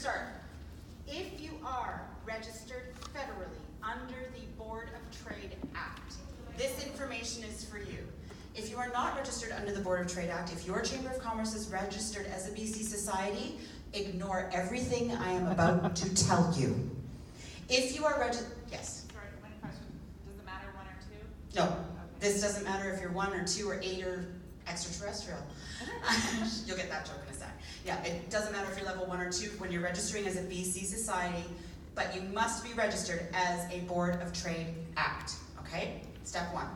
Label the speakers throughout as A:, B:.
A: start, if you are registered federally under the Board of Trade Act, this information is for you. If you are not registered under the Board of Trade Act, if your Chamber of Commerce is registered as a BC society, ignore everything I am about to tell you. If you are registered, yes?
B: Sorry, one question. Does it matter 1 or 2?
A: No. Okay. This doesn't matter if you're 1 or 2 or 8 or extraterrestrial. You'll get that joke in a sec. Yeah, it doesn't matter if you're level 1 or 2 when you're registering as a BC society, but you must be registered as a Board of Trade Act, okay? Step 1.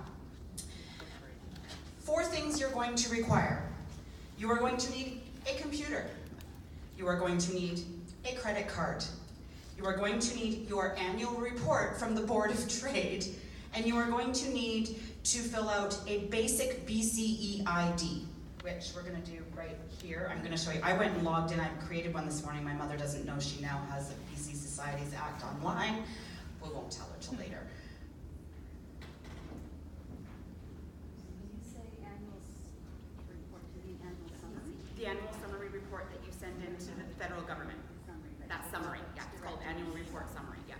A: 4 things you're going to require. You are going to need a computer. You are going to need a credit card. You are going to need your annual report from the Board of Trade, and you are going to need to fill out a basic BCE ID, which we're going to do right here. I'm going to show you. I went and logged in. I created one this morning. My mother doesn't know she now has a BC Societies Act online. We won't tell her till later. The annual summary report that you send into the federal government. That summary, yeah, it's called annual report summary, yeah.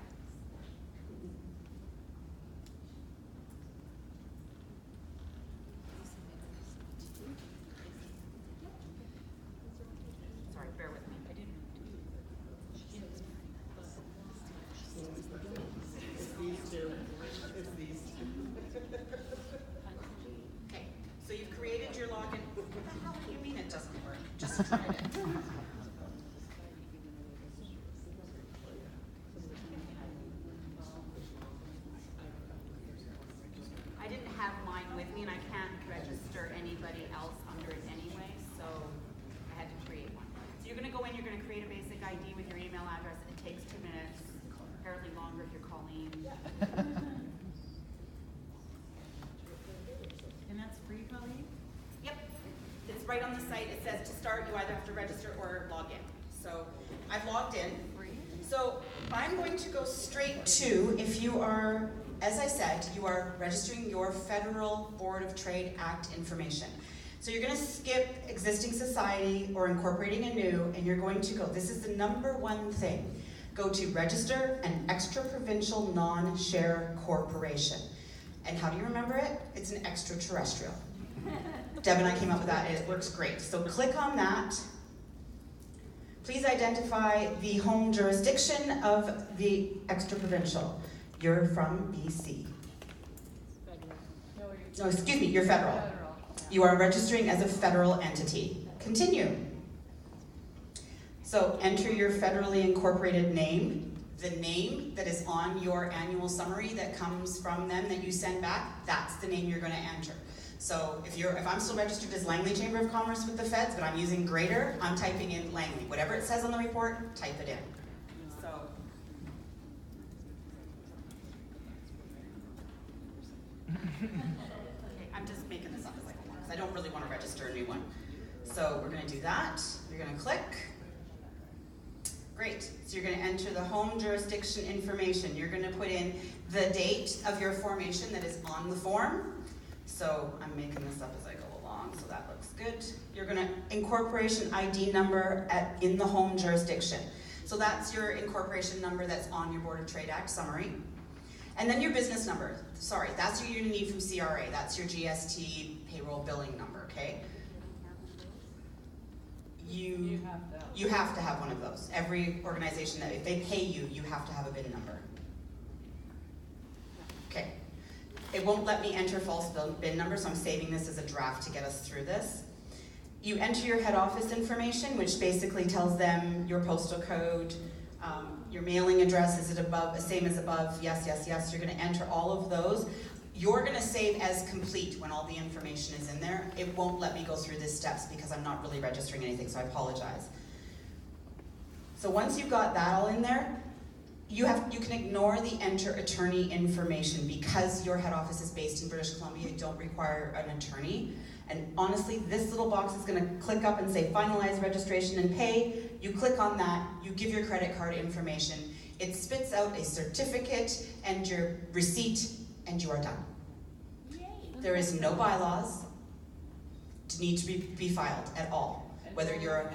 A: Sorry, bear with me.
C: It's these two. It's these two.
A: Okay, so you've created your login. What the hell do you mean it doesn't work? Just try it. I didn't have mine with me, and I can't register anybody else under it anyway, so I had to create one. So you're going to go in, you're going to create a basic ID with your email address. It takes 2 minutes, apparently longer if you're Colleen.
B: And that's free, Colleen?
A: Yep, it's right on the site. It says to start, you either have to register or log in. So I've logged in. So I'm going to go straight to, if you are, as I said, you are registering your Federal Board of Trade Act information. So you're going to skip existing society or incorporating a new, and you're going to go, this is the #1 thing, go to register an extra-provincial non-share corporation. And how do you remember it? It's an extraterrestrial. Deb and I came up with that, and it works great. So click on that. Please identify the home jurisdiction of the extra-provincial. You're from BC. No, excuse me, you're federal. You are registering as a federal entity. Continue. So enter your federally incorporated name, the name that is on your annual summary that comes from them that you send back, that's the name you're going to enter. So if I'm still registered as Langley Chamber of Commerce with the feds, but I'm using greater, I'm typing in Langley. Whatever it says on the report, type it in. So okay, I'm just making this up as I go on, because I don't really want to register a new one. So we're going to do that. You're going to click. Great. So you're going to enter the home jurisdiction information. You're going to put in the date of your formation that is on the form. So I'm making this up as I go along, so that looks good. You're going to incorporation ID number in the home jurisdiction. So that's your incorporation number that's on your Board of Trade Act summary. And then your business number. Sorry, that's what you're going to need from CRA. That's your GST payroll billing number, okay? You have to have one of those. Every organization that, if they pay you, you have to have a BIN number. Okay. It won't let me enter false BIN number, so I'm saving this as a draft to get us through this. You enter your head office information, which basically tells them your postal code, your mailing address, is it above, same as above, yes, yes, yes. You're going to enter all of those. You're going to save as complete when all the information is in there. It won't let me go through these steps because I'm not really registering anything, so I apologize. So once you've got that all in there, you can ignore the enter attorney information because your head office is based in British Columbia. You don't require an attorney. And honestly, this little box is going to click up and say finalize registration and pay. You click on that, you give your credit card information. It spits out a certificate and your receipt, and you are done.
B: Yay.
A: There is no bylaws to need to be filed at all. Whether you're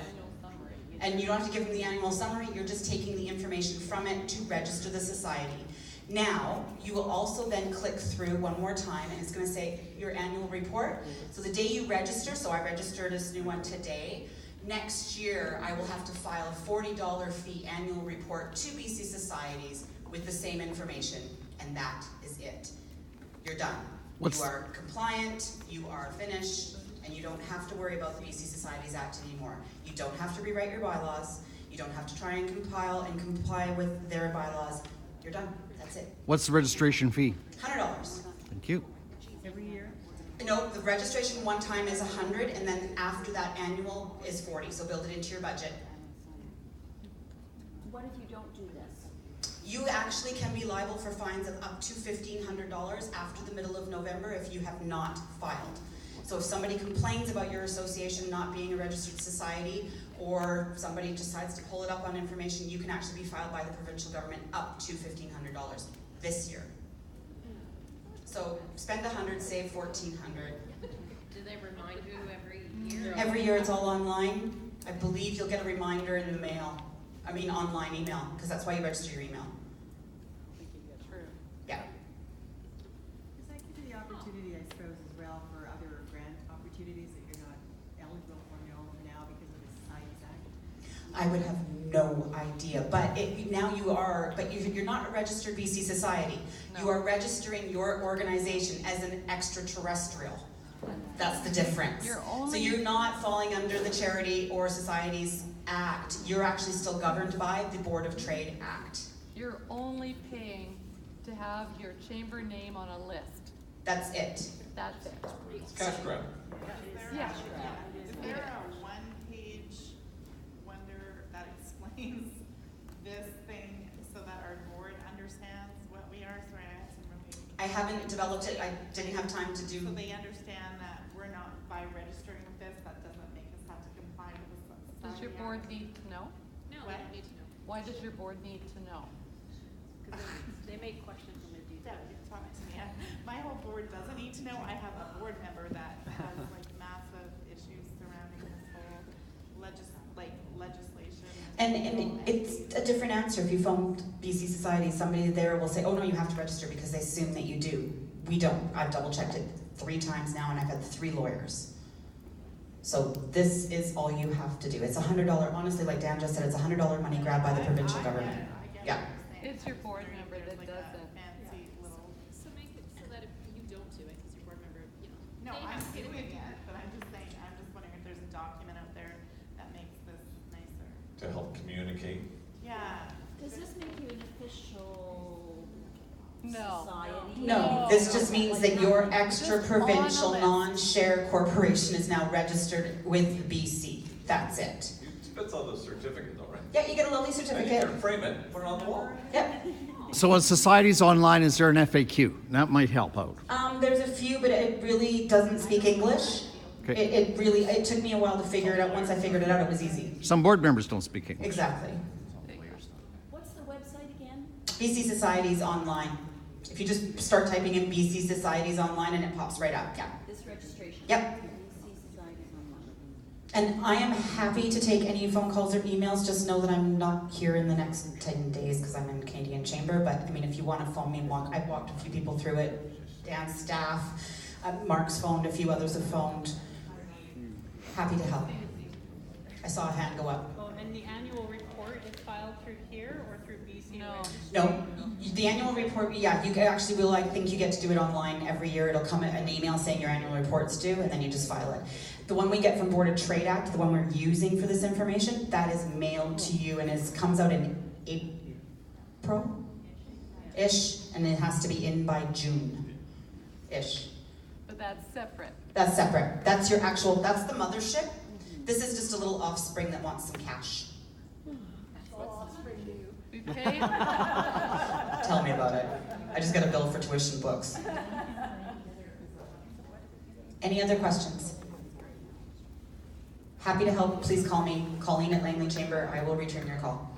A: a And you don't have to give them the annual summary, you're just taking the information from it to register the society. Now, you will also then click through one more time, and it's going to say your annual report. So the day you register, so I registered this new one today, next year I will have to file a $40 fee annual report to BC Societies with the same information, and that is it. You're done. You are compliant, you are finished, and you don't have to worry about the BC Societies Act anymore. You don't have to rewrite your bylaws, you don't have to try and compile and comply with their bylaws. You're done. That's it.
D: What's the registration fee?
A: $100.
D: Thank you.
C: Every year?
A: No, the registration one time is $100, and then after that annual is $40, so build it into your budget.
E: What if you don't do this?
A: You actually can be liable for fines of up to $1,500 after the middle of November if you have not filed. So if somebody complains about your association not being a registered society, or somebody decides to pull it up on information, you can actually be filed by the provincial government up to $1,500 this year. So spend $100, save $1,400.
F: Do they remind you every year?
A: Every year it's all online. I believe you'll get a reminder in the mail. I mean online email, because that's why you register your email.
B: True.
A: Yeah.
C: Does that give you the opportunity, I suppose, as well, for other grant opportunities that you're not eligible for now because of the Societies Act?
A: I would have no idea, but now you are, but you're not a registered BC society. No. You are registering your organization as an extraterrestrial. That's the difference. So you're not falling under the Charity or Societies Act. You're actually still governed by the Board of Trade Act.
G: You're only paying to have your chamber name on a list.
A: That's it.
G: That's it.
H: Cash grab.
G: Yeah.
B: Is there a one-page wonder that explains this thing so that our board understands what we are? Sorry, I have some really.
A: I haven't developed it. I didn't have time to do.
B: So they understand that we're not, by registering with this, that doesn't make us have to comply with the Society
G: Does your board
B: Act.
G: need to know?
F: No,
B: What?
F: they don't need to know.
G: Why does your board need to know?
F: Because they make questions when they're due.
B: Yeah, you talk to me. My whole board doesn't need to know. I have a board member that has like massive issues surrounding this whole legislation.
A: And it's a different answer. If you phone BC Society, somebody there will say, oh no, you have to register because they assume that you do. We don't. I've double checked it 3 times now and I've had 3 lawyers. So this is all you have to do. It's $100, honestly, like Dan just said, it's $100 money grab by the provincial government.
B: I get
A: Yeah.
B: what you're saying.
G: It's your board
B: You're
G: member that
B: like a
G: doesn't.
B: fancy little.
F: So make it so that if you don't do it, because your board member, you know.
B: No,
F: they
B: I'm
F: have to get
B: doing it, but I'm just saying, I'm just wondering if there's a document out there that makes this nicer.
H: To help communicate.
B: Yeah.
E: Does this make you an official
G: No.
E: society?
A: No, this just means that your extra
G: Just
A: provincial
G: on a list.
A: non-share corporation is now registered with BC. That's it.
H: It spits out a certificate though, right?
A: Yeah, you get a lovely
H: And you
A: certificate.
H: can frame it, put it on the wall.
A: Yep.
D: So on Societies Online, is there an FAQ? That might help out.
A: There's a few, but it really doesn't speak English.
D: Okay.
A: It took me a while to figure it out. Once I figured it out, it was easy.
D: Some board members don't speak English.
A: Exactly.
E: What's the website again?
A: BC Societies Online. If you just start typing in BC Societies Online and it pops right up, yeah.
E: This registration?
A: Yep.
E: BC Societies Online.
A: And I am happy to take any phone calls or emails. Just know that I'm not here in the next 10 days because I'm in Canadian Chamber. But I mean, if you want to phone me, I've walked a few people through it. Dan's staff, Mark's phoned, a few others have phoned. Happy to help. I saw a hand go up.
I: Oh, and the annual report is filed through here or through BC?
G: No.
I: Registry?
A: No, the annual report, yeah, you actually will, I think you get to do it online every year. It'll come an email saying your annual report's due, and then you just file it. The one we get from Board of Trade Act, the one we're using for this information, that is mailed to you and comes out in April-ish, and it has to be in by June-ish.
G: But that's separate.
A: That's separate. That's your actual, that's the mothership. This is just a little offspring that wants some cash.
G: We pay.
A: Tell me about it. I just got a bill for tuition books. Any other questions? Happy to help. Please call me. Colleen at Langley Chamber. I will return your call.